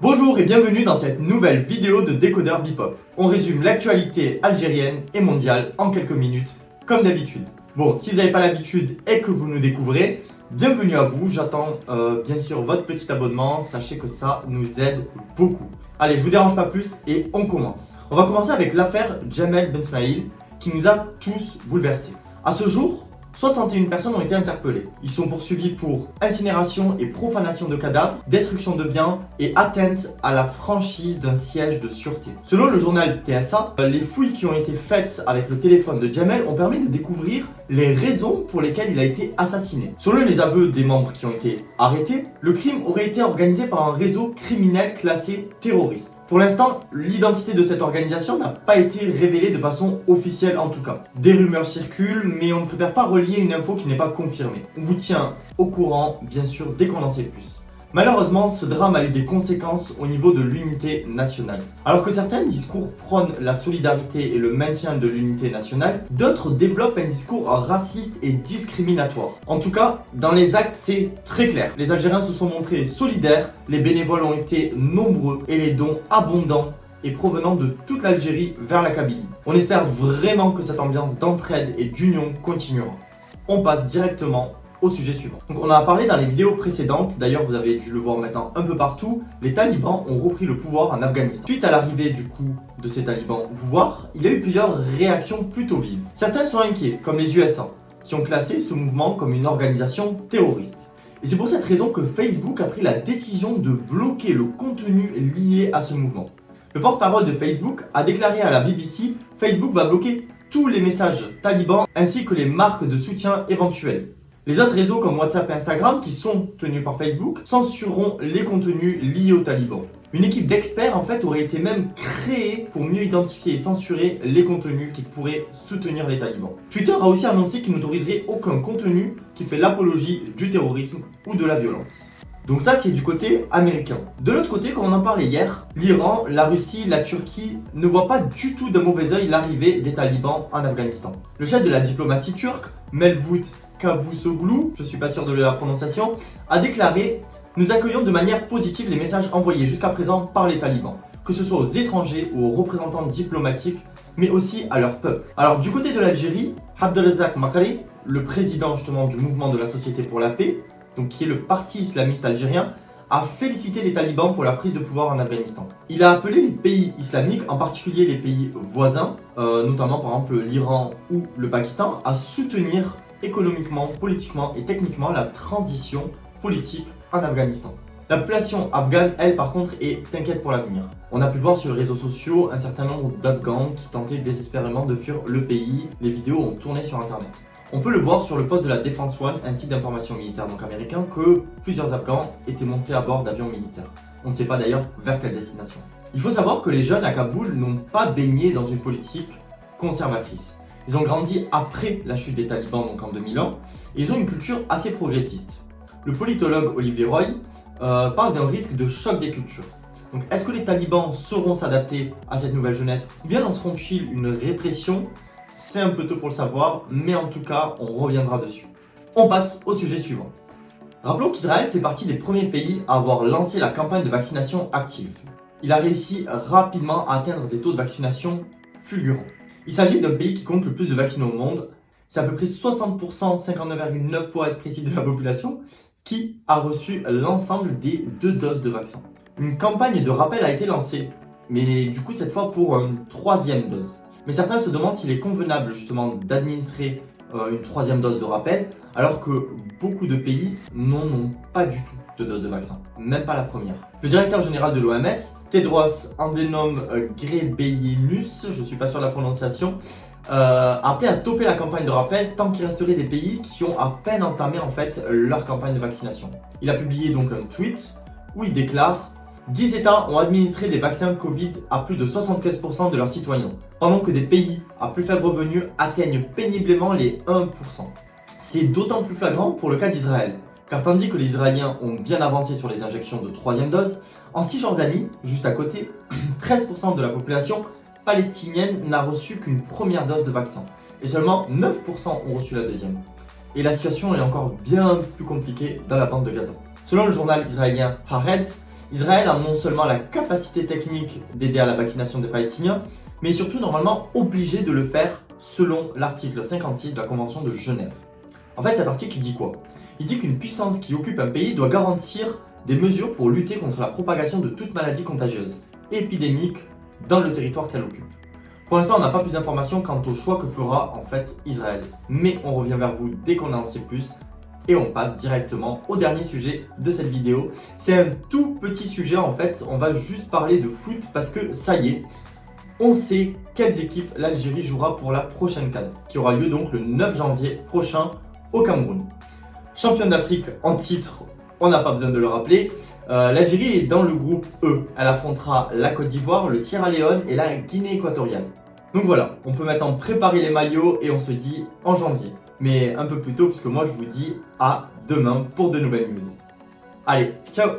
Bonjour et bienvenue dans cette nouvelle vidéo de Décodeur Bebop. On résume l'actualité algérienne et mondiale en quelques minutes, comme d'habitude. Bon, si vous n'avez pas l'habitude et que vous nous découvrez, bienvenue à vous. J'attends bien sûr votre petit abonnement, sachez que ça nous aide beaucoup. Allez, je vous dérange pas plus et on commence. On va commencer avec l'affaire Jamel Ben Smaïl qui nous a tous bouleversés. À ce jour, 61 personnes ont été interpellées. Ils sont poursuivis pour incinération et profanation de cadavres, destruction de biens et atteinte à la franchise d'un siège de sûreté. Selon le journal TSA, les fouilles qui ont été faites avec le téléphone de Jamel ont permis de découvrir les raisons pour lesquelles il a été assassiné. Selon les aveux des membres qui ont été arrêtés, le crime aurait été organisé par un réseau criminel classé terroriste. Pour l'instant, l'identité de cette organisation n'a pas été révélée de façon officielle en tout cas. Des rumeurs circulent, mais on ne préfère pas relier une info qui n'est pas confirmée. On vous tient au courant, bien sûr, dès qu'on en sait plus. Malheureusement, ce drame a eu des conséquences au niveau de l'unité nationale. Alors que certains discours prônent la solidarité et le maintien de l'unité nationale, d'autres développent un discours raciste et discriminatoire. En tout cas, dans les actes, c'est très clair. Les Algériens se sont montrés solidaires, les bénévoles ont été nombreux et les dons abondants et provenant de toute l'Algérie vers la Kabylie. On espère vraiment que cette ambiance d'entraide et d'union continuera. On passe directement au sujet suivant. Donc on en a parlé dans les vidéos précédentes, d'ailleurs vous avez dû le voir maintenant un peu partout, les talibans ont repris le pouvoir en Afghanistan. Suite à l'arrivée du coup de ces talibans au pouvoir, il y a eu plusieurs réactions plutôt vives. Certains sont inquiets, comme les USA, qui ont classé ce mouvement comme une organisation terroriste. Et c'est pour cette raison que Facebook a pris la décision de bloquer le contenu lié à ce mouvement. Le porte-parole de Facebook a déclaré à la BBC « Facebook va bloquer tous les messages talibans ainsi que les marques de soutien éventuelles ». Les autres réseaux comme WhatsApp et Instagram, qui sont tenus par Facebook, censureront les contenus liés aux talibans. Une équipe d'experts en fait aurait été même créée pour mieux identifier et censurer les contenus qui pourraient soutenir les talibans. Twitter a aussi annoncé qu'il n'autoriserait aucun contenu qui fait l'apologie du terrorisme ou de la violence. Donc ça c'est du côté américain. De l'autre côté, comme on en parlait hier, l'Iran, la Russie, la Turquie ne voient pas du tout d'un mauvais œil l'arrivée des talibans en Afghanistan. Le chef de la diplomatie turque, Mevlut Cavusoglu, je suis pas sûr de la prononciation, a déclaré « Nous accueillons de manière positive les messages envoyés jusqu'à présent par les talibans, que ce soit aux étrangers ou aux représentants diplomatiques, mais aussi à leur peuple. » Alors du côté de l'Algérie, Abdelrazak Makari, le président justement du mouvement de la Société pour la paix, donc qui est le parti islamiste algérien, a félicité les talibans pour la prise de pouvoir en Afghanistan. Il a appelé les pays islamiques, en particulier les pays voisins, notamment par exemple l'Iran ou le Pakistan, à soutenir économiquement, politiquement et techniquement la transition politique en Afghanistan. La population afghane, elle, par contre, est inquiète pour l'avenir. On a pu voir sur les réseaux sociaux un certain nombre d'Afghans qui tentaient désespérément de fuir le pays. Les vidéos ont tourné sur internet. On peut le voir sur le poste de la Defense One, un site d'information militaire donc américain, que plusieurs Afghans étaient montés à bord d'avions militaires. On ne sait pas d'ailleurs vers quelle destination. Il faut savoir que les jeunes à Kaboul n'ont pas baigné dans une politique conservatrice. Ils ont grandi après la chute des talibans, donc en 2001, et ils ont une culture assez progressiste. Le politologue Olivier Roy parle d'un risque de choc des cultures. Donc est-ce que les talibans sauront s'adapter à cette nouvelle jeunesse ou bien lanceront-ils une répression? C'est un peu tôt pour le savoir, mais en tout cas, on reviendra dessus. On passe au sujet suivant. Rappelons qu'Israël fait partie des premiers pays à avoir lancé la campagne de vaccination active. Il a réussi rapidement à atteindre des taux de vaccination fulgurants. Il s'agit d'un pays qui compte le plus de vaccinés au monde. C'est à peu près 60%, 59,9% pour être précis de la population, qui a reçu l'ensemble des 2 doses de vaccin. Une campagne de rappel a été lancée, mais du coup cette fois pour une 3e dose. Mais certains se demandent s'il est convenable justement d'administrer une 3e dose de rappel, alors que beaucoup de pays n'en ont pas du tout de dose de vaccin, même pas la première. Le directeur général de l'OMS, Tedros Adhanom Ghebreyesus, je suis pas sûr de la prononciation, a appelé à stopper la campagne de rappel tant qu'il resterait des pays qui ont à peine entamé en fait leur campagne de vaccination. Il a publié donc un tweet où il déclare 10 États ont administré des vaccins Covid à plus de 75% de leurs citoyens, pendant que des pays à plus faible revenu atteignent péniblement les 1%. C'est d'autant plus flagrant pour le cas d'Israël, car tandis que les Israéliens ont bien avancé sur les injections de 3e dose, en Cisjordanie, juste à côté, 13% de la population palestinienne n'a reçu qu'une première dose de vaccin, et seulement 9% ont reçu la 2e. Et la situation est encore bien plus compliquée dans la bande de Gaza. Selon le journal israélien Haaretz, Israël a non seulement la capacité technique d'aider à la vaccination des Palestiniens, mais surtout normalement obligé de le faire selon l'article 56 de la Convention de Genève. En fait, cet article il dit quoi? Il dit qu'une puissance qui occupe un pays doit garantir des mesures pour lutter contre la propagation de toute maladie contagieuse, épidémique, dans le territoire qu'elle occupe. Pour l'instant, on n'a pas plus d'informations quant au choix que fera en fait Israël. Mais on revient vers vous dès qu'on en sait plus. Et on passe directement au dernier sujet de cette vidéo. C'est un tout petit sujet en fait, on va juste parler de foot parce que ça y est, on sait quelles équipes l'Algérie jouera pour la prochaine CAN, qui aura lieu donc le 9 janvier prochain au Cameroun. Championne d'Afrique en titre, on n'a pas besoin de le rappeler. L'Algérie est dans le groupe E. Elle affrontera la Côte d'Ivoire, le Sierra Leone et la Guinée équatoriale. Donc voilà, on peut maintenant préparer les maillots et on se dit en janvier. Mais un peu plus tôt, puisque moi je vous dis à demain pour de nouvelles news. Allez, ciao!